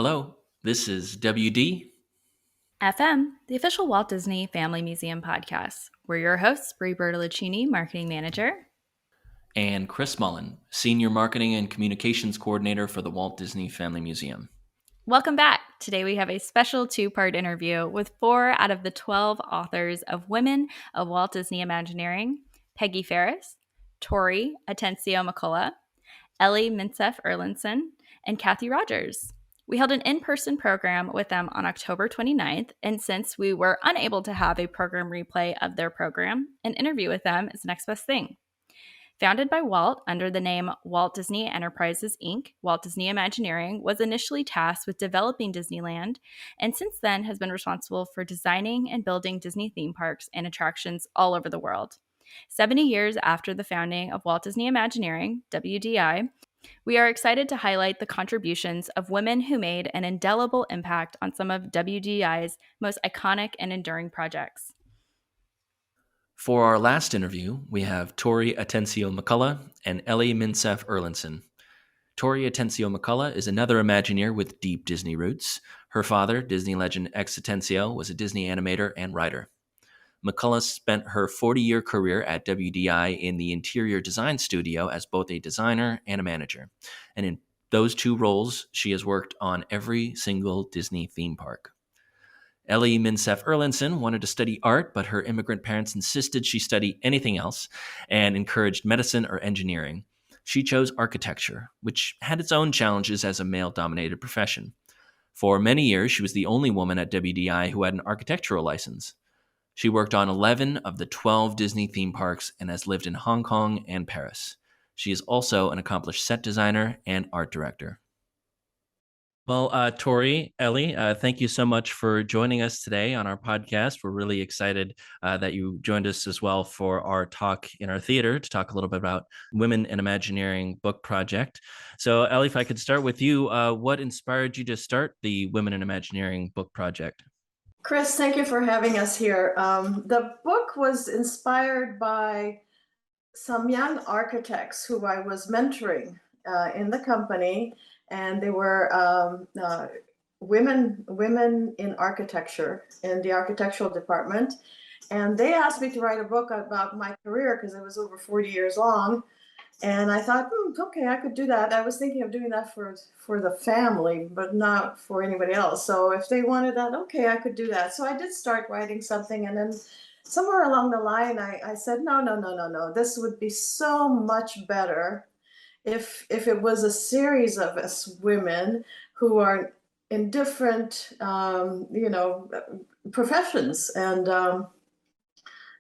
Hello, this is WD. FM, the official Walt Disney Family Museum podcast. We're your hosts, Brie Bertoluccini, Marketing Manager. And Chris Mullen, Senior Marketing and Communications Coordinator for the Walt Disney Family Museum. Welcome back. Today we have a special two-part interview with 4 out of the 12 authors of Women of Walt Disney Imagineering: Peggy Ferris, Tori Atencio McCullough, Ellie Minceff Erlandson, and Kathy Rogers. We held an in-person program with them on October 29th, and since we were unable to have a program replay of their program, an interview with them is the next best thing. Founded by Walt under the name Walt Disney Enterprises, Inc., Walt Disney Imagineering was initially tasked with developing Disneyland, and since then has been responsible for designing and building Disney theme parks and attractions all over the world. 70 years after the founding of Walt Disney Imagineering, WDI, we are excited to highlight the contributions of women who made an indelible impact on some of WDI's most iconic and enduring projects. For our last interview, we have Tori Atencio McCullough and Ellie Minceff Erlandson. Tori Atencio McCullough is another Imagineer with deep Disney roots. Her father, Disney Legend X Atencio, was a Disney animator and writer. McCullough spent her 40-year career at WDI in the interior design studio as both a designer and a manager. And in those two roles, she has worked on every single Disney theme park. Ellie Minceff Erlandson wanted to study art, but her immigrant parents insisted she study anything else and encouraged medicine or engineering. She chose architecture, which had its own challenges as a male-dominated profession. For many years, she was the only woman at WDI who had an architectural license. She worked on 11 of the 12 Disney theme parks and has lived in Hong Kong and Paris. She is also an accomplished set designer and art director. Well, Tori, Ellie, thank you so much for joining us today on our podcast. We're really excited that you joined us as well for our talk in our theater to talk a little bit about Women in Imagineering book project. So, Ellie, if I could start with you, what inspired you to start the Women in Imagineering book project? Chris, thank you for having us here. The book was inspired by some young architects who I was mentoring in the company, and they were women in architecture in the architectural department. And they asked me to write a book about my career because it was over 40 years long. And I thought, okay, I could do that. I was thinking of doing that for the family, but not for anybody else. So if they wanted that, okay, I could do that. So I did start writing something, and then somewhere along the line, I said, no. This would be so much better if it was a series of us women who are in different, professions. And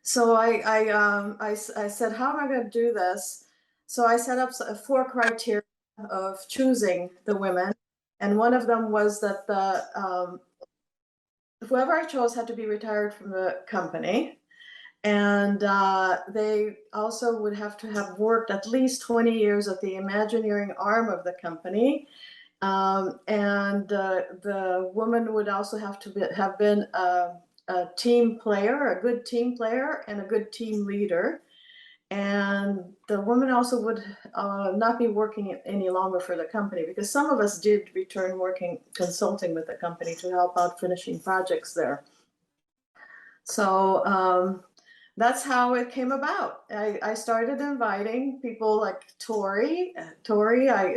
so I said, how am I going to do this? So I set up 4 criteria of choosing the women, and one of them was that whoever I chose had to be retired from the company, and they also would have to have worked at least 20 years at the Imagineering arm of the company, and the woman would also have to have been a team player, a good team player, and a good team leader. And the woman also would not be working any longer for the company, because some of us did return working, consulting with the company to help out finishing projects there. So that's how it came about. I started inviting people like Tori.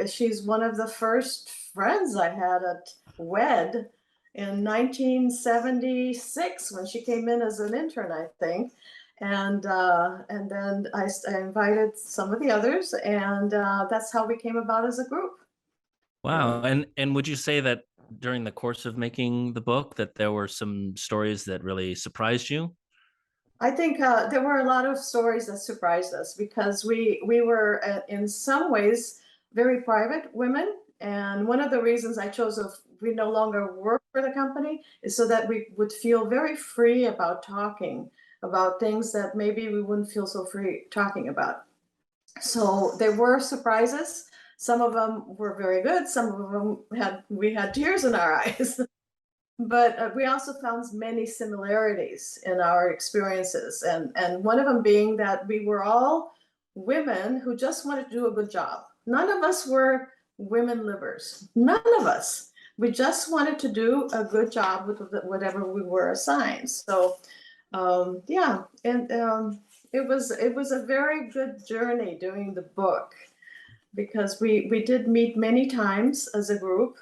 She's one of the first friends I had at WED in 1976 when she came in as an intern, I think. And then I invited some of the others, and that's how we came about as a group. Wow. And would you say that during the course of making the book that there were some stories that really surprised you? I think there were a lot of stories that surprised us, because we were in some ways very private women. And one of the reasons I chose we no longer work for the company is so that we would feel very free about talking about things that maybe we wouldn't feel so free talking about. So there were surprises. Some of them were very good. Some of them we had tears in our eyes. But we also found many similarities in our experiences. And one of them being that we were all women who just wanted to do a good job. None of us were women livers. None of us. we just wanted to do a good job with whatever we were assigned. So yeah, and it was a very good journey doing the book, because we did meet many times as a group,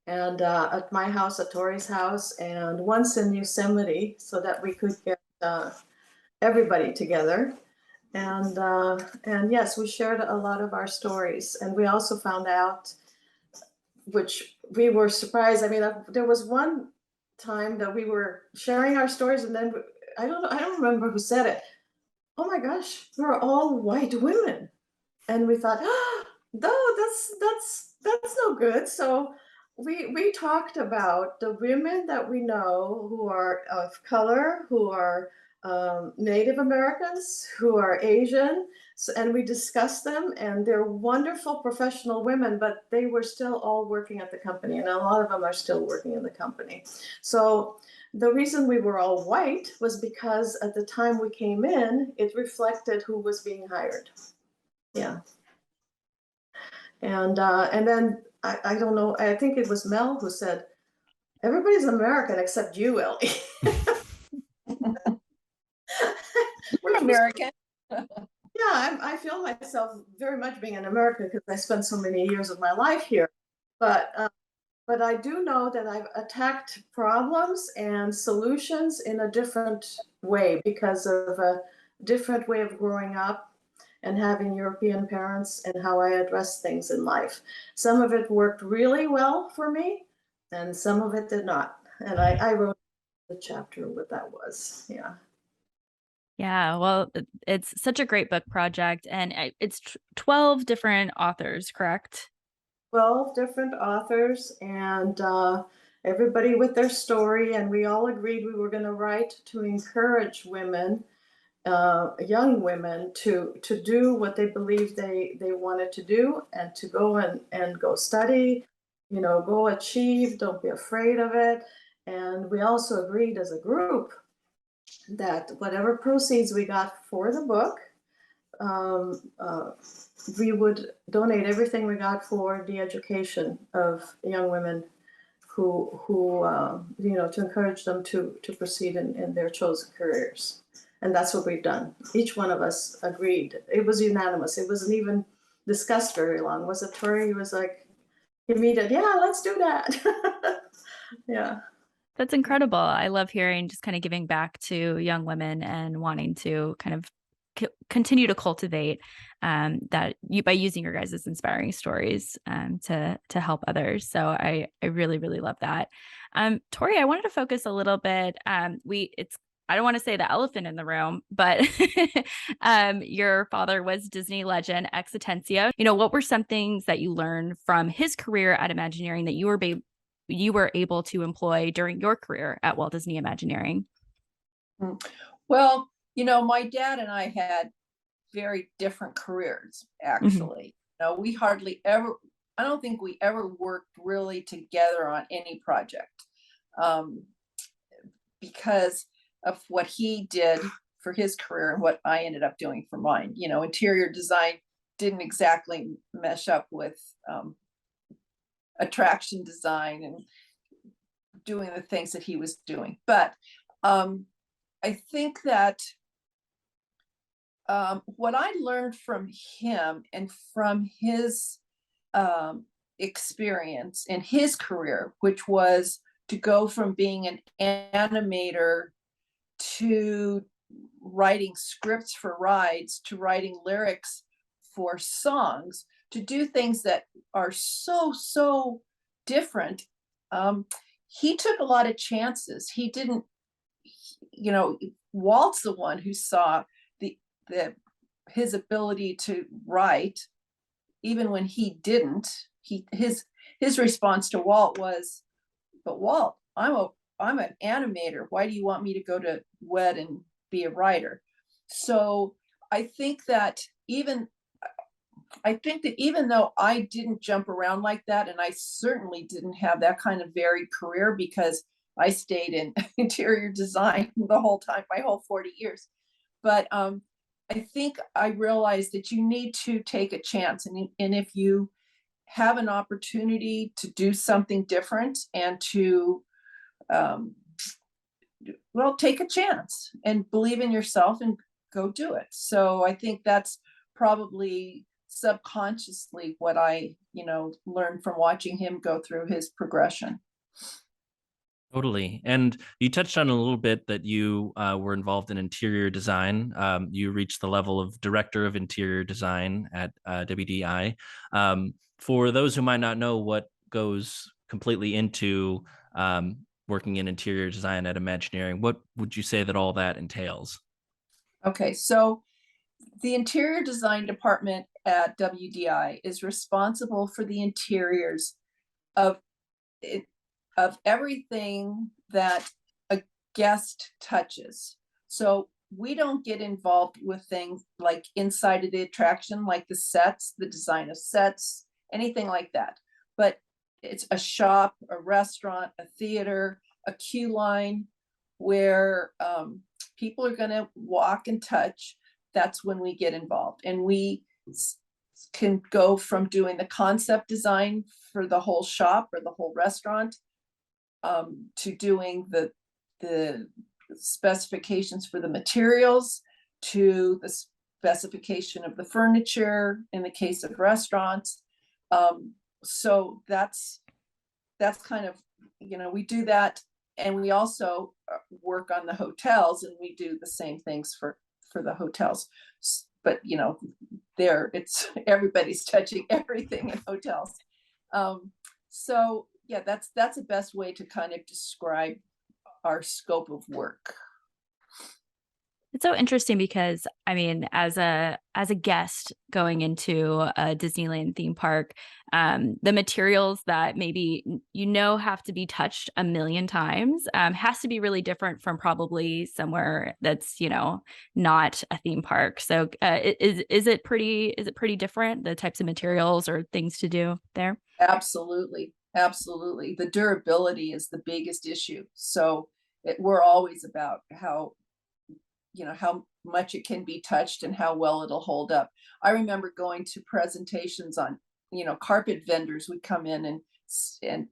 and at my house, at Tori's house, and once in Yosemite, so that we could get everybody together. And yes, we shared a lot of our stories, and we also found out, which we were surprised. I mean, there was one time that we were sharing our stories, and then I don't remember who said it. Oh my gosh, we're all white women, and we thought, oh, no, that's no good. So we talked about the women that we know who are of color, who are Native Americans, who are Asian, so, and we discussed them, and they're wonderful professional women, but they were still all working at the company, and a lot of them are still working in the company. So the reason we were all white was because at the time we came in, it reflected who was being hired. Yeah. And then I don't know, I think it was Mel who said, everybody's American except you, Ellie. We're American. Yeah, I feel myself very much being an American because I spent so many years of my life here. But I do know that I've attacked problems and solutions in a different way because of a different way of growing up and having European parents, and how I address things in life. Some of it worked really well for me, and some of it did not. And I wrote the chapter what that was. Yeah. Yeah, well, it's such a great book project, and it's 12 different authors, correct? 12 different authors, and everybody with their story. And we all agreed we were going to write to encourage women, young women, to do what they believed they wanted to do, and to go and go study, go achieve, don't be afraid of it. And we also agreed as a group that whatever proceeds we got for the book, um, uh, we would donate everything we got for the education of young women who to encourage them to proceed in their chosen careers. And that's what we've done. Each one of us agreed. It was unanimous. It wasn't even discussed very long. Was it Tori? He was like, immediate, yeah, let's do that. Yeah. That's incredible. I love hearing, just kind of giving back to young women and wanting to kind of continue to cultivate that by using your guys' inspiring stories to help others. So I really, really love that. Tori, I wanted to focus a little bit. I don't want to say the elephant in the room, but your father was Disney legend X Atencio. What were some things that you learned from his career at Imagineering that you were able to employ during your career at Walt Disney Imagineering? Well, my dad and I had very different careers, actually. We hardly ever, I don't think we ever worked really together on any project because of what he did for his career and what I ended up doing for mine. Interior design didn't exactly mesh up with attraction design and doing the things that he was doing. But I think that what I learned from him and from his experience in his career, which was to go from being an animator to writing scripts for rides, to writing lyrics for songs, to do things that are so different. He took a lot of chances. He didn't, Walt's the one who saw his ability to write, even when he didn't. His response to Walt was, "But Walt, I'm an animator. Why do you want me to go to WED and be a writer?" So I think that even though I didn't jump around like that, and I certainly didn't have that kind of varied career because I stayed in interior design the whole time, my whole 40 years. But I think I realized that you need to take a chance. And if you have an opportunity to do something different and to, well, take a chance and believe in yourself and go do it. So I think that's probably subconsciously what I, learned from watching him go through his progression. Totally. And you touched on a little bit that you were involved in interior design. You reached the level of director of interior design at WDI. For those who might not know what goes completely into working in interior design at Imagineering, what would you say that all that entails? Okay, so the interior design department at WDI is responsible for the interiors of of everything that a guest touches. So we don't get involved with things like inside of the attraction, like the sets, the design of sets, anything like that. But it's a shop, a restaurant, a theater, a queue line where people are going to walk and touch. That's when we get involved. And we can go from doing the concept design for the whole shop or the whole restaurant to doing the specifications for the materials, to the specification of the furniture in the case of restaurants. So that's kind of, we do that. And we also work on the hotels, and we do the same things for the hotels. But there it's everybody's touching everything in hotels. So yeah, that's the best way to kind of describe our scope of work. It's so interesting because, I mean, as a guest going into a Disneyland theme park, the materials that maybe have to be touched a million times has to be really different from probably somewhere that's not a theme park. So is it pretty different, the types of materials or things to do there? Absolutely, absolutely. The durability is the biggest issue. So we're always about how much it can be touched and how well it'll hold up. I remember going to presentations on, carpet vendors would come in and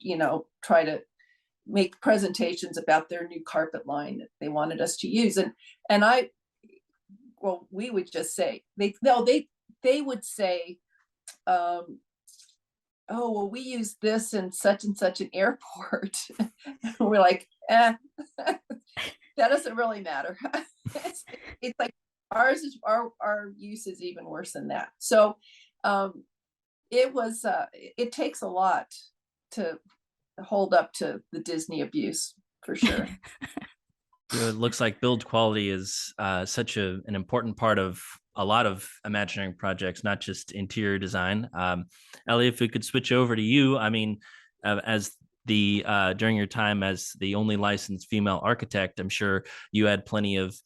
try to make presentations about their new carpet line that they wanted us to use. And we would just say, they would say, oh, well, we use this in such and such an airport. And we're like, that doesn't really matter. It's like ours is our use is even worse than that. So it takes a lot to hold up to the Disney abuse, for sure. It looks like build quality is such an important part of a lot of Imagineering projects, not just interior design. Ellie, if we could switch over to you, I mean, as during your time as the only licensed female architect, I'm sure you had plenty of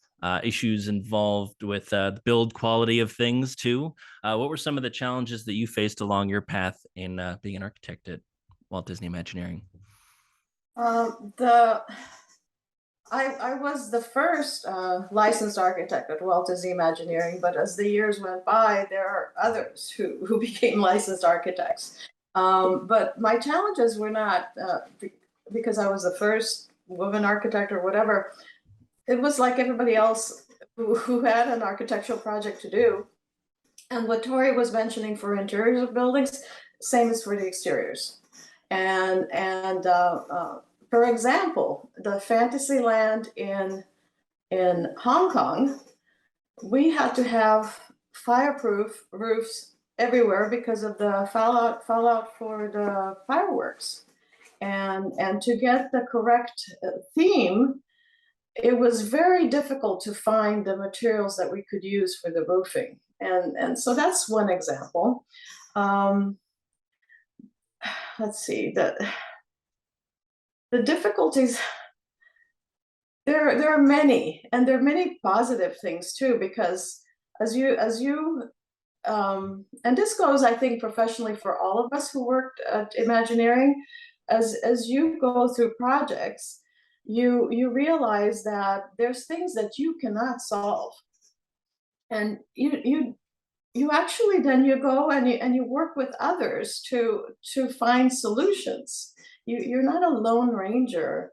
issues involved with the build quality of things too. What were some of the challenges that you faced along your path in being an architect at Walt Disney Imagineering? I was the first licensed architect at Walt Disney Imagineering, but as the years went by, there are others who became licensed architects. But my challenges were not because I was the first woman architect or whatever. It was like everybody else who had an architectural project to do. And what Tori was mentioning for interiors of buildings, same as for the exteriors. And for example, the Fantasyland in Hong Kong, we had to have fireproof roofs everywhere because of the fallout for the fireworks. And to get the correct theme, it was very difficult to find the materials that we could use for the roofing. And so that's one example. Let's see, the difficulties, there are many, and there are many positive things too, because as you and this goes, I think, professionally for all of us who worked at Imagineering, as you go through projects, you realize that there's things that you cannot solve, and you you actually then you go and you work with others to find solutions. You're not a lone ranger,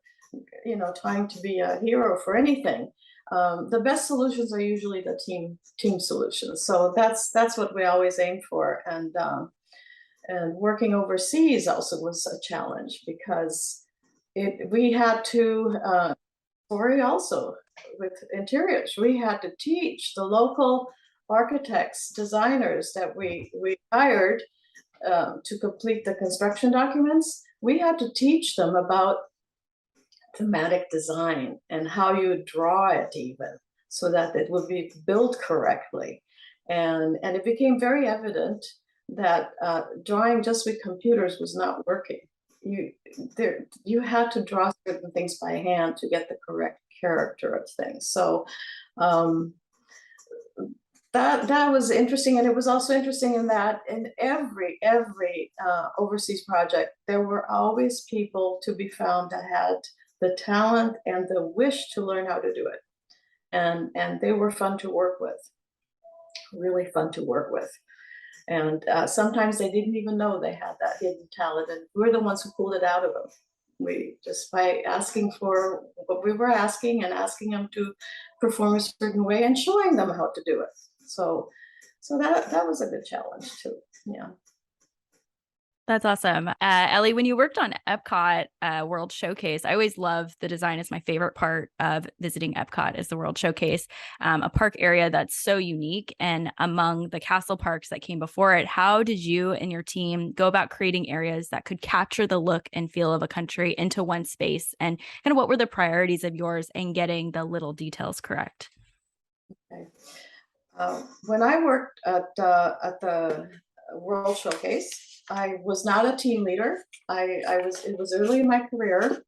trying to be a hero for anything. The best solutions are usually the team solutions. So that's what we always aim for. And working overseas also was a challenge because we had to Tori also with interiors. We had to teach the local architects, designers that we hired to complete the construction documents. We had to teach them about thematic design and how you draw it even so that it would be built correctly. And it became very evident that drawing just with computers was not working. You had to draw certain things by hand to get the correct character of things. So that was interesting, and it was also interesting in that in every overseas project there were always people to be found that had the talent and the wish to learn how to do it, and they were fun to work with, really fun to work with. And sometimes they didn't even know they had that hidden talent, and we're the ones who pulled it out of them. We just by asking for what we were asking and asking them to perform a certain way and showing them how to do it. So that was a good challenge too. Yeah. That's awesome. Ellie, when you worked on Epcot World Showcase, I always love the design. It's my favorite part of visiting Epcot is the World Showcase, a park area that's so unique. And among the castle parks that came before it, how did you and your team go about creating areas that could capture the look and feel of a country into one space? And kind of what were the priorities of yours in getting the little details correct? Okay. When I worked at the World Showcase, I was not a team leader. It was early in my career,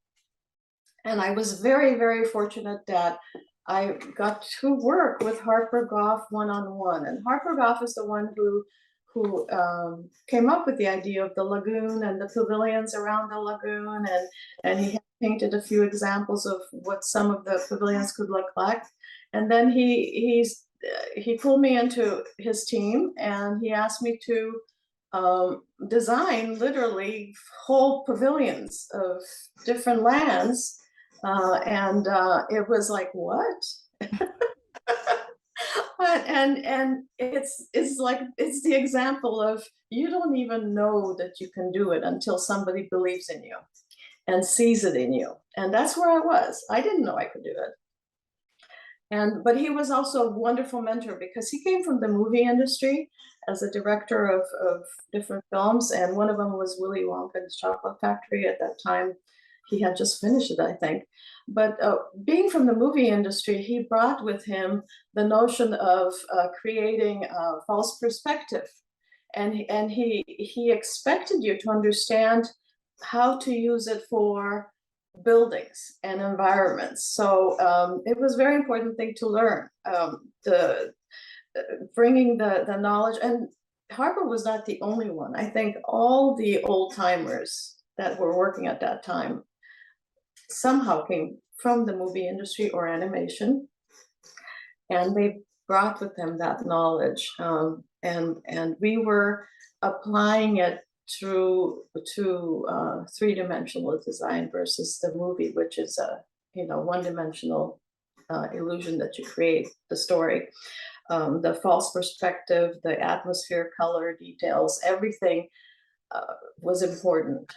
and I was very, very fortunate that I got to work with Harper Goff one-on-one. And Harper Goff is the one who came up with the idea of the lagoon and the pavilions around the lagoon, and he had painted a few examples of what some of the pavilions could look like. And then he pulled me into his team, and he asked me to design literally whole pavilions of different lands, and it was like, what? And it's like it's the example of you don't even know that you can do it until somebody believes in you and sees it in you, and that's where I was. I didn't know I could do it. But he was also a wonderful mentor because he came from the movie industry as a director of different films, and one of them was Willy Wonka's Chocolate Factory. At that time, he had just finished it, I think. But being from the movie industry, he brought with him the notion of creating a false perspective, and he expected you to understand how to use it for buildings and environments. So it was a very important thing to learn, bringing the knowledge. And Harper was not the only one. I think all the old timers that were working at that time somehow came from the movie industry or animation, and they brought with them that knowledge, and we were applying it to three-dimensional design versus the movie, which is a one-dimensional illusion that you create the story. The false perspective, the atmosphere, color, details, everything was important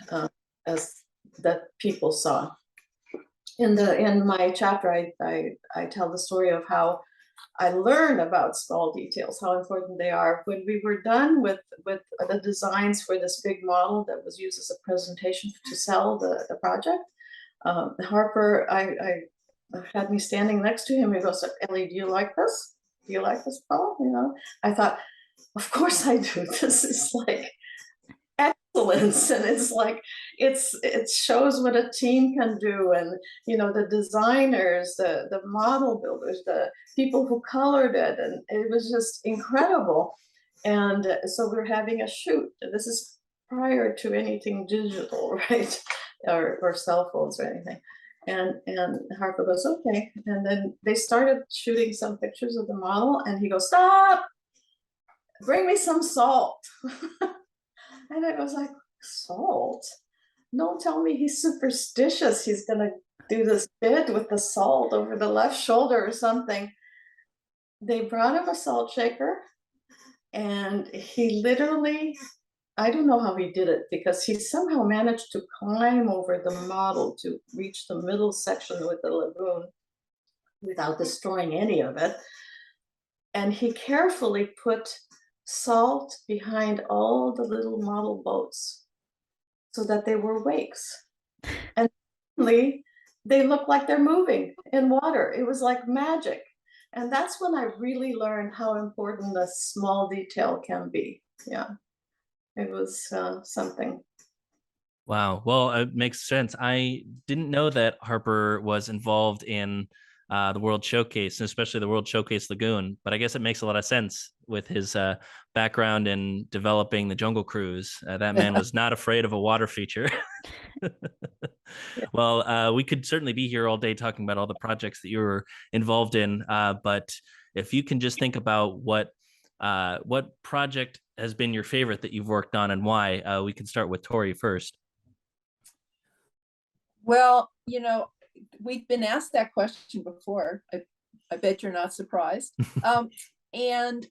as that people saw. In my chapter, I tell the story of how I learned about small details, how important they are. When we were done with the designs for this big model that was used as a presentation to sell the project, Harper, I had me standing next to him. He goes, "Ellie, do you like this? Do you like this, Paul?" I thought, of course I do. This is like excellence, and it's like it shows what a team can do, and the designers, the model builders, the people who colored it, and it was just incredible. And so we're having a shoot. This is prior to anything digital, right? or cell phones or anything. And Harper goes, "Okay," and then they started shooting some pictures of the model, and he goes, "Stop." bring me some salt. And I was like, salt? Don't tell me he's superstitious. He's going to do this bit with the salt over the left shoulder or something. They brought him a salt shaker, and he literally, I don't know how he did it, because he somehow managed to climb over the model to reach the middle section with the lagoon without destroying any of it. And he carefully put salt behind all the little model boats so that they were wakes. And suddenly they look like they're moving in water. It was like magic. And that's when I really learned how important a small detail can be. Yeah, it was something. Wow. Well, it makes sense. I didn't know that Harper was involved in the World Showcase, and especially the World Showcase Lagoon. But I guess it makes a lot of sense with his background in developing the Jungle Cruise. That man was not afraid of a water feature. Well, we could certainly be here all day talking about all the projects that you were involved in. But if you can just think about what project has been your favorite that you've worked on and why, we can start with Tori first. Well, we've been asked that question before. I bet you're not surprised. And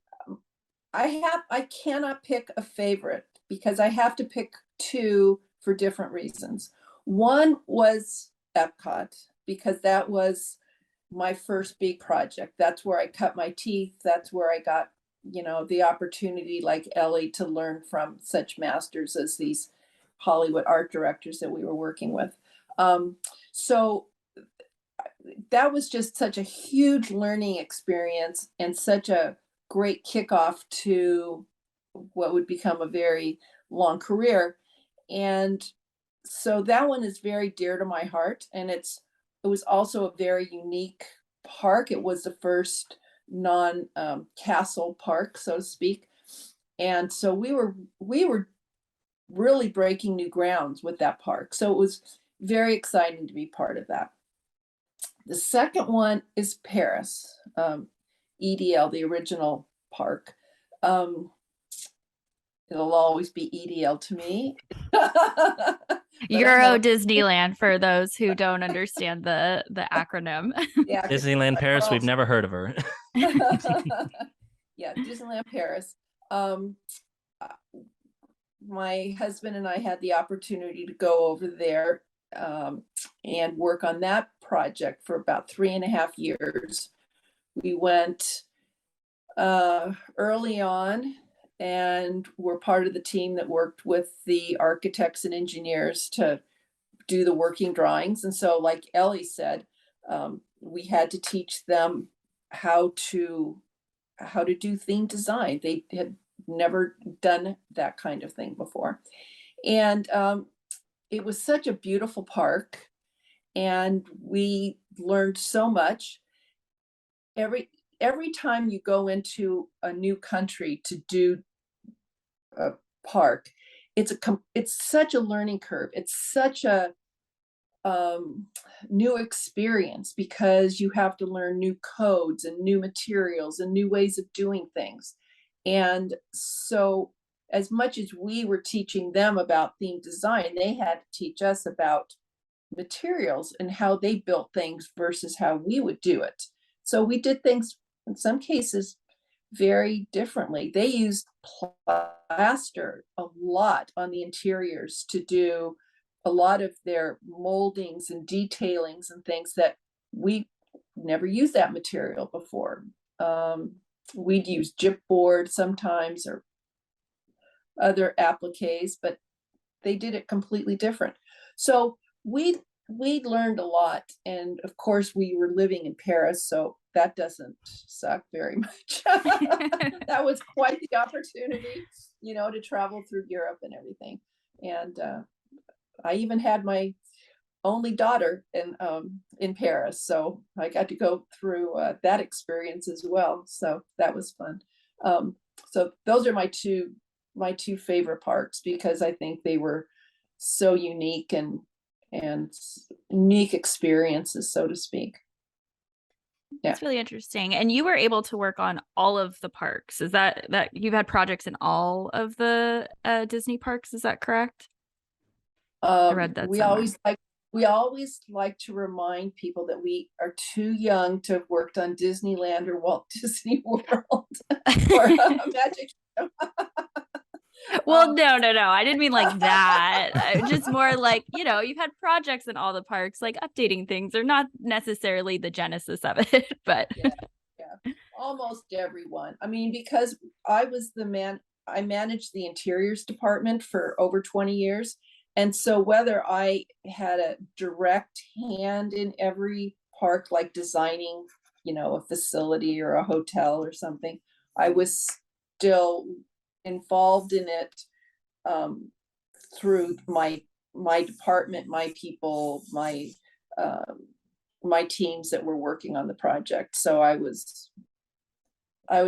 I cannot pick a favorite because I have to pick two for different reasons. One was Epcot, because that was my first big project. That's where I cut my teeth. That's where I got, the opportunity, like Ellie, to learn from such masters as these Hollywood art directors that we were working with. So that was just such a huge learning experience and such a great kickoff to what would become a very long career. And so that one is very dear to my heart. And it was also a very unique park. It was the first non-castle park, so to speak. And so we were really breaking new grounds with that park. So it was very exciting to be part of that. The second one is Paris, EDL, the original park. It'll always be EDL to me. Euro Disneyland, for those who don't understand the acronym. Yeah, Disneyland Paris, we've never heard of her. Yeah, Disneyland Paris. My husband and I had the opportunity to go over there and work on that project for about 3.5 years. We went early on and were part of the team that worked with the architects and engineers to do the working drawings. And so, like Ellie said, we had to teach them how to do theme design. They had never done that kind of thing before. And it was such a beautiful park, and we learned so much. Every time you go into a new country to do a park, it's such a learning curve. It's such a new experience, because you have to learn new codes and new materials and new ways of doing things. And so as much as we were teaching them about theme design, they had to teach us about materials and how they built things versus how we would do it. So we did things in some cases very differently. They used plaster a lot on the interiors to do a lot of their moldings and detailings and things that we never used that material before. We'd use gypboard sometimes or other appliques, but they did it completely different. So we learned a lot. And of course we were living in Paris, so that doesn't suck very much. That was quite the opportunity, to travel through Europe and everything. And I even had my only daughter in Paris, so I got to go through that experience as well. So that was fun. So those are my two favorite parks, because I think they were so unique and unique experiences, so to speak. Yeah. That's really interesting. And you were able to work on all of the parks. Is that you've had projects in all of the Disney parks? Is that correct? I read that We somewhere. always like to remind people that we are too young to have worked on Disneyland or Walt Disney World or Magic Show. Well, no. I didn't mean like that. Just more like, you've had projects in all the parks, like updating things are not necessarily the genesis of it, but Yeah, almost everyone. I mean, because I managed the interiors department for over 20 years. And so whether I had a direct hand in every park, like designing, a facility or a hotel or something, I was still involved in it through my department, my people, my teams that were working on the project. So I was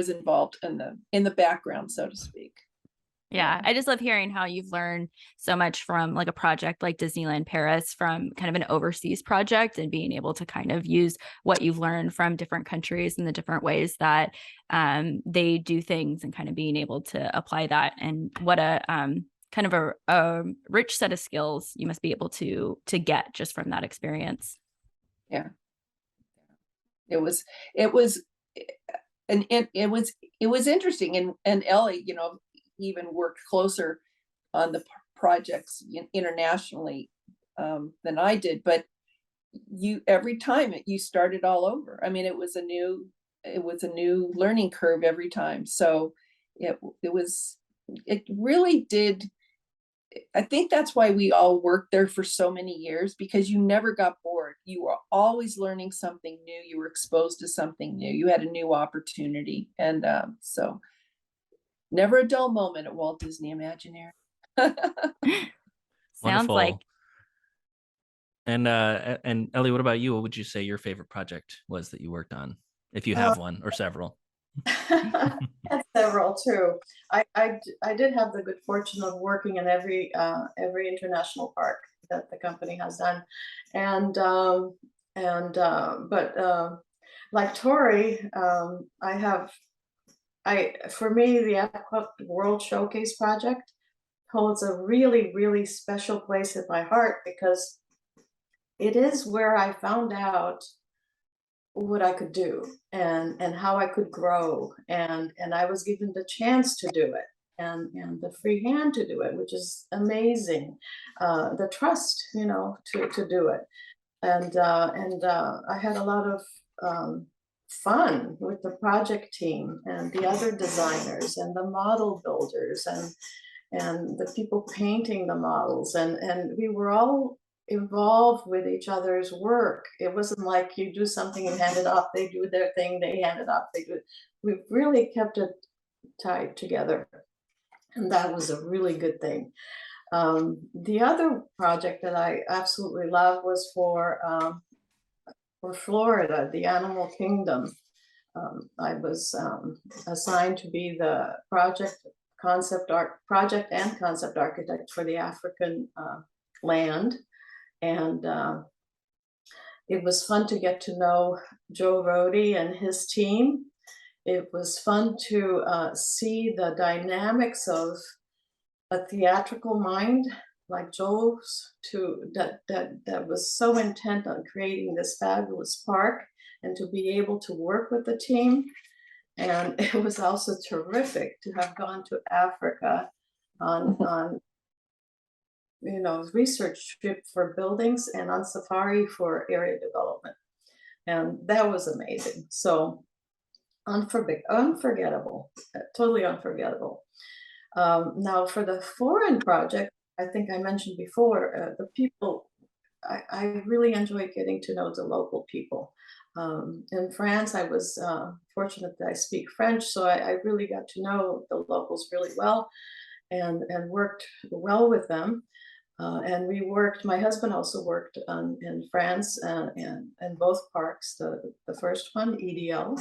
involved in the background, so to speak. yeah, I just love hearing how you've learned so much from like a project like Disneyland Paris, from kind of an overseas project, and being able to kind of use what you've learned from different countries and the different ways that they do things, and kind of being able to apply that. And what a kind of a rich set of skills you must be able to get just from that experience. Yeah, it was and it was interesting. And Ellie, even worked closer on the projects internationally than I did, but every time you started all over. I mean, it was a new learning curve every time. So it really did. I think that's why we all worked there for so many years, because you never got bored. You were always learning something new. You were exposed to something new. You had a new opportunity. And so never a dull moment at Walt Disney Imagineering. Sounds Wonderful. like. And Ellie, what about you? What would you say your favorite project was that you worked on, if you have one or several? Had several too. I did have the good fortune of working in every international park that the company has done, and like Tori, for me, the Epcot World Showcase project holds a really, really special place in my heart, because it is where I found out what I could do, and how I could grow, and I was given the chance to do it, and the free hand to do it, which is amazing. The trust, to do it, and I had a lot of fun with the project team and the other designers and the model builders and the people painting the models, and we were all involved with each other's work. It wasn't like you do something and hand it off, they do their thing, they hand it off, they do it. We really kept it tied together, and that was a really good thing. The other project that I absolutely loved was for Florida, the Animal Kingdom. I was assigned to be the project and concept architect for the African land, and it was fun to get to know Joe Rody and his team. It was fun to see the dynamics of a theatrical mind like Joe's, that was so intent on creating this fabulous park, and to be able to work with the team. And it was also terrific to have gone to Africa on research trip for buildings, and on safari for area development, and that was amazing. So unforgettable, totally unforgettable. Now for the foreign project, I think I mentioned before, the people, I really enjoyed getting to know the local people. In France, I was fortunate that I speak French, so I really got to know the locals really well, and worked well with them. And my husband also worked in France, and both parks, the first one, EDL,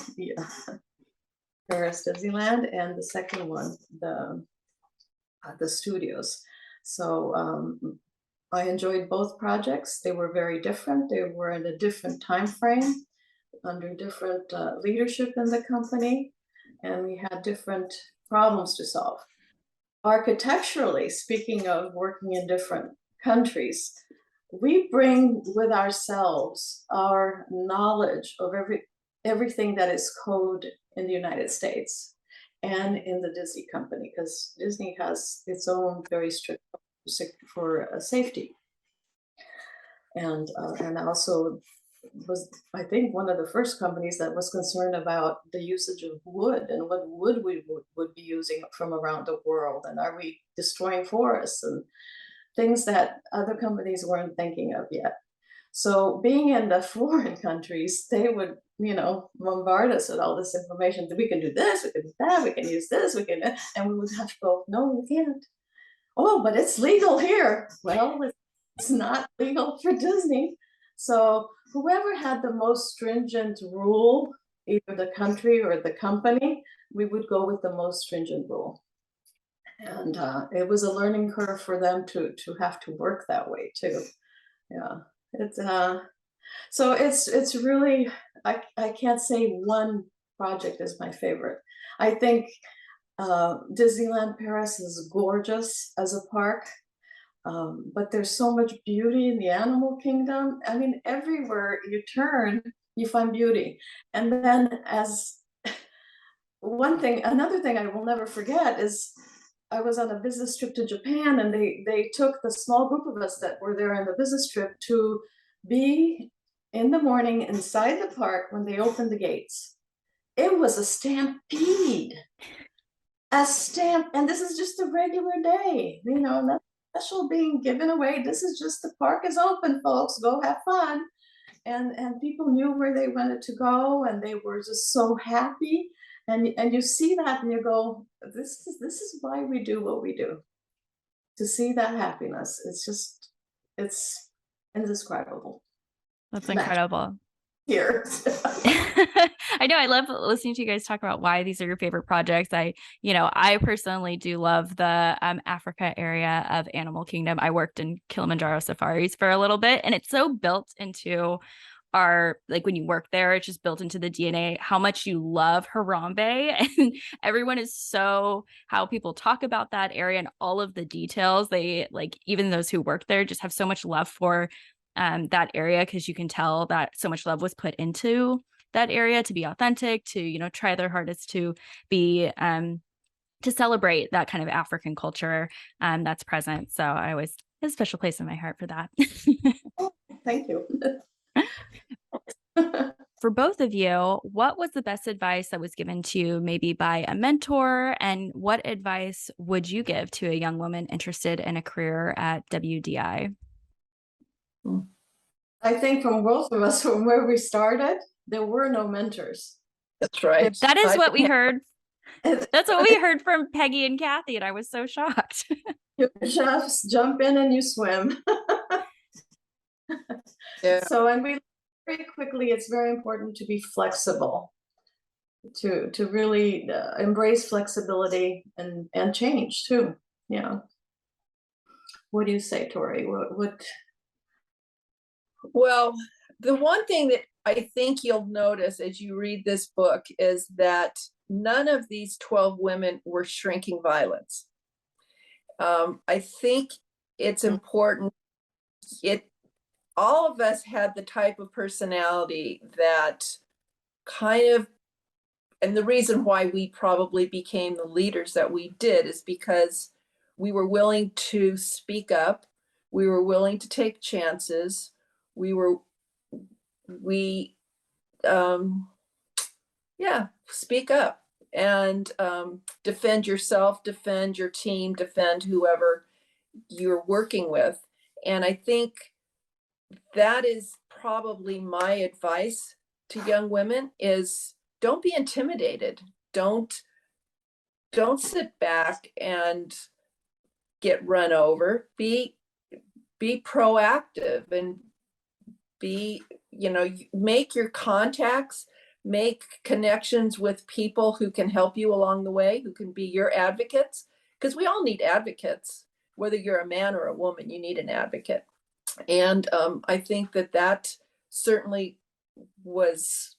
Paris Disneyland, and the second one, the studios. So I enjoyed both projects. They were very different. They were in a different time frame. under different leadership in the company, and we had different problems to solve. Architecturally, speaking of working in different countries, we bring with ourselves our knowledge of everything that is code in the United States and in the Disney company, because Disney has its own very strict for safety. And also was, I think, one of the first companies that was concerned about the usage of wood and what wood we would be using from around the world, and are we destroying forests and things that other companies weren't thinking of yet. So being in the foreign countries, they would, bombard us with all this information. We can do this, we can do that, we can use this, we can, and we would have to go, no, we can't. Oh, but it's legal here. Well, it's not legal for Disney. So whoever had the most stringent rule, either the country or the company, we would go with the most stringent rule. And it was a learning curve for them to have to work that way too. Yeah, it's so it's really, I can't say one project is my favorite. I think Disneyland Paris is gorgeous as a park, but there's so much beauty in the animal kingdom. I mean, everywhere you turn, you find beauty. And then another thing I will never forget is I was on a business trip to Japan, and they took the small group of us that were there on the business trip to be in the morning inside the park when they opened the gates. It was a stampede. And this is just a regular day, nothing special being given away. This is just, the park is open, folks, go have fun. And people knew where they wanted to go, and they were just so happy. And you see that and you go, this is why we do what we do. To see that happiness, it's indescribable. That's incredible. Here. I know, I love listening to you guys talk about why these are your favorite projects. I personally do love the Africa area of Animal Kingdom. I worked in Kilimanjaro safaris for a little bit, and it's so built into when you work there, it's just built into the DNA how much you love Harambe, and everyone is how people talk about that area and all of the details. They even those who work there just have so much love for that area, because you can tell that so much love was put into that area to be authentic, to try their hardest to be to celebrate that kind of African culture that's present. So I always have a special place in my heart for that. Thank you. For both of you, what was the best advice that was given to you, maybe by a mentor, and what advice would you give to a young woman interested in a career at WDI? I think from both of us, from where we started, there were no mentors. That's right. That is what we heard. That's what we heard from Peggy and Kathy, and I was so shocked. You just jump in and you swim. Yeah. So, and we very quickly, it's very important to be flexible, to really embrace flexibility and change too. Yeah. What do you say, Tori? What? Well, the one thing that I think you'll notice as you read this book is that none of these 12 women were shrinking violets. I think it's important. All of us had the type of personality that and the reason why we probably became the leaders that we did is because we were willing to speak up. We were willing to take chances. Speak up and defend yourself, defend your team, defend whoever you're working with. And I think that is probably my advice to young women is don't be intimidated. Don't sit back and get run over. Be proactive and make your contacts, make connections with people who can help you along the way, who can be your advocates, because we all need advocates. Whether you're a man or a woman, you need an advocate. And I think that certainly was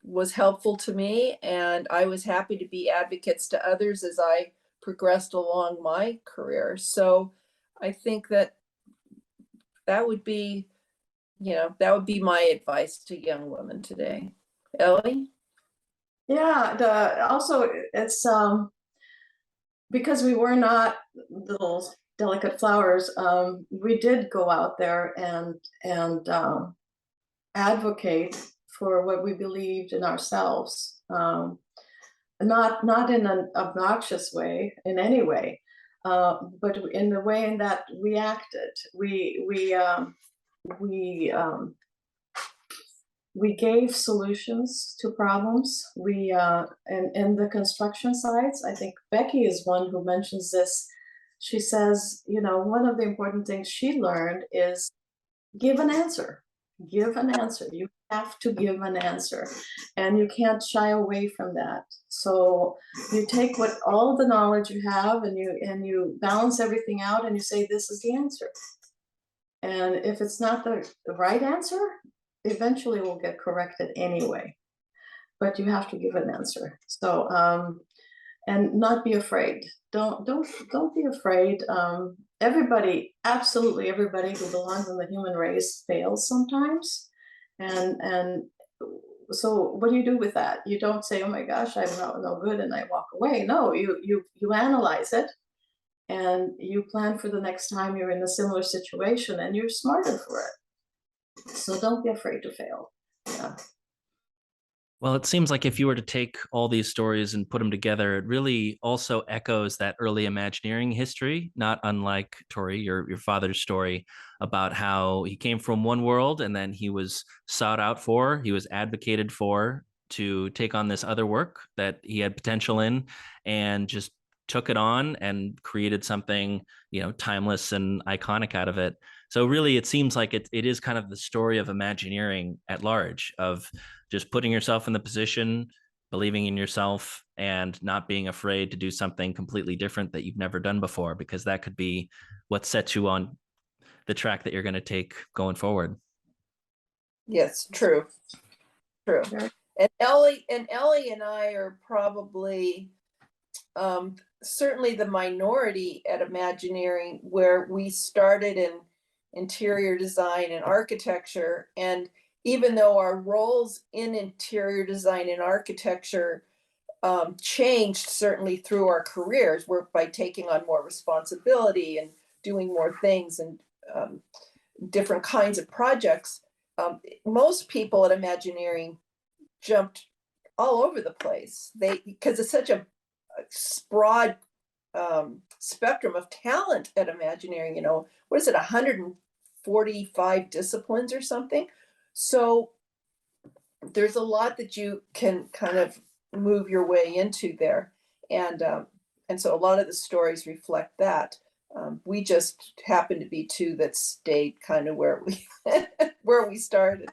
was helpful to me, and I was happy to be advocates to others as I progressed along my career. So I think that would be, that would be my advice to young women today. Ellie? Yeah, also it's because we were not little delicate flowers, we did go out there and advocate for what we believed in ourselves, not in an obnoxious way in any way, but in the way in that we acted. We gave solutions to problems. And in the construction sites, I think Becky is one who mentions this. She says, one of the important things she learned is give an answer. Give an answer. You have to give an answer, and you can't shy away from that. So you take all the knowledge you have, and you balance everything out, and you say, this is the answer. And if it's not the right answer, eventually will get corrected anyway, but you have to give an answer. So and not be afraid. Don't be afraid. Everybody, absolutely everybody who belongs in the human race fails sometimes, and so what do you do with that? You don't say, oh my gosh, I'm no good, and I walk away. No, you analyze it, and you plan for the next time you're in a similar situation, and you're smarter for it. So don't be afraid to fail. Yeah. Well, it seems like if you were to take all these stories and put them together, it really also echoes that early Imagineering history, not unlike Tori, your father's story about how he came from one world and then he was sought out for, he was advocated for to take on this other work that he had potential in, and just took it on and created something, timeless and iconic out of it. So really, it seems like it is kind of the story of Imagineering at large, of just putting yourself in the position, believing in yourself, and not being afraid to do something completely different that you've never done before, because that could be what sets you on the track that you're going to take going forward. Yes, true. And Ellie and I are probably certainly the minority at Imagineering, where we started in interior design and architecture. And even though our roles in interior design and architecture changed certainly through our careers, we're by taking on more responsibility and doing more things and different kinds of projects, most people at Imagineering jumped all over the place. Because it's such a broad spectrum of talent at Imagineering. What is it, 145 disciplines or something? So there's a lot that you can kind of move your way into there, and so a lot of the stories reflect that. We just happen to be two that stayed kind of where we started.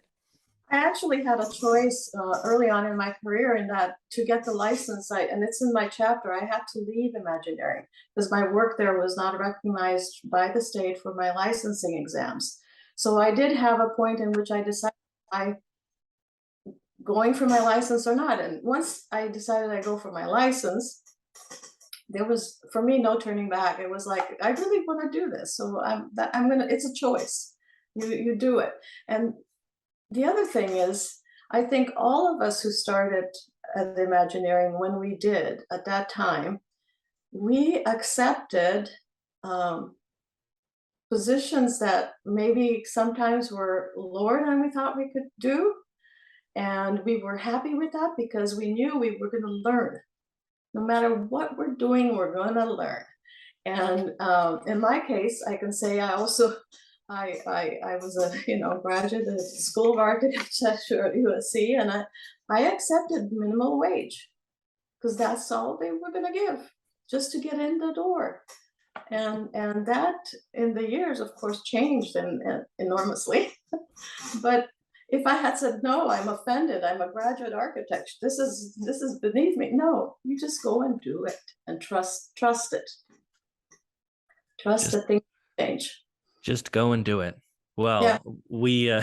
I actually had a choice early on in my career, in that to get the license, and it's in my chapter, I had to leave Imagineering because my work there was not recognized by the state for my licensing exams. So I did have a point in which I decided I'm going for my license or not. And once I decided I go for my license, there was, for me, no turning back. It was like, I really want to do this. So it's a choice. You do it. And the other thing is, I think all of us who started at Imagineering, when we did at that time, we accepted positions that maybe sometimes were lower than we thought we could do. And we were happy with that because we knew we were going to learn. No matter what we're doing, we're going to learn. And in my case, I can say I also, I was a graduate of the School of Architecture at USC, and I accepted minimum wage because that's all they were going to give just to get in the door. And that in the years, of course, changed enormously. But if I had said, no, I'm offended, I'm a graduate architect, this is beneath me. No, you just go and do it and trust it. Trust that things change. Just go and do it. Well, we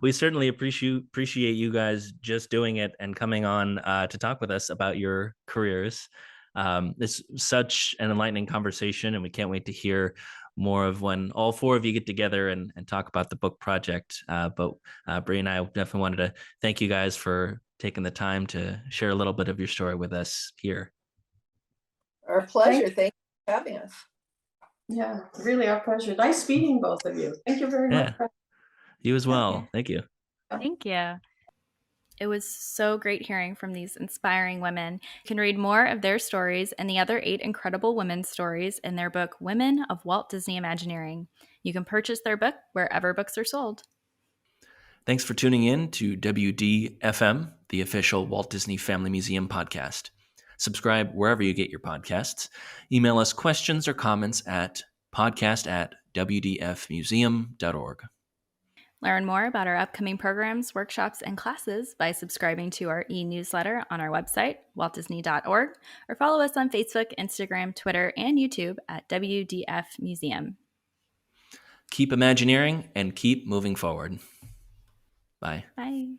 we certainly appreciate you guys just doing it and coming on to talk with us about your careers. It's such an enlightening conversation, and we can't wait to hear more of when all four of you get together and talk about the book project. But Bree and I definitely wanted to thank you guys for taking the time to share a little bit of your story with us here. Our pleasure. Thank you for having us. Yeah, really our pleasure. Nice meeting both of you. Thank you very much. You as well. Okay. Thank you. Thank you. It was so great hearing from these inspiring women. You can read more of their stories and the other 8 incredible women's stories in their book, Women of Walt Disney Imagineering. You can purchase their book wherever books are sold. Thanks for tuning in to WDFM, the official Walt Disney Family Museum podcast. Subscribe wherever you get your podcasts. Email us questions or comments at podcast@wdfmuseum.org. Learn more about our upcoming programs, workshops, and classes by subscribing to our e-newsletter on our website, waltdisney.org, or follow us on Facebook, Instagram, Twitter, and YouTube at WDF Museum. Keep Imagineering and keep moving forward. Bye. Bye.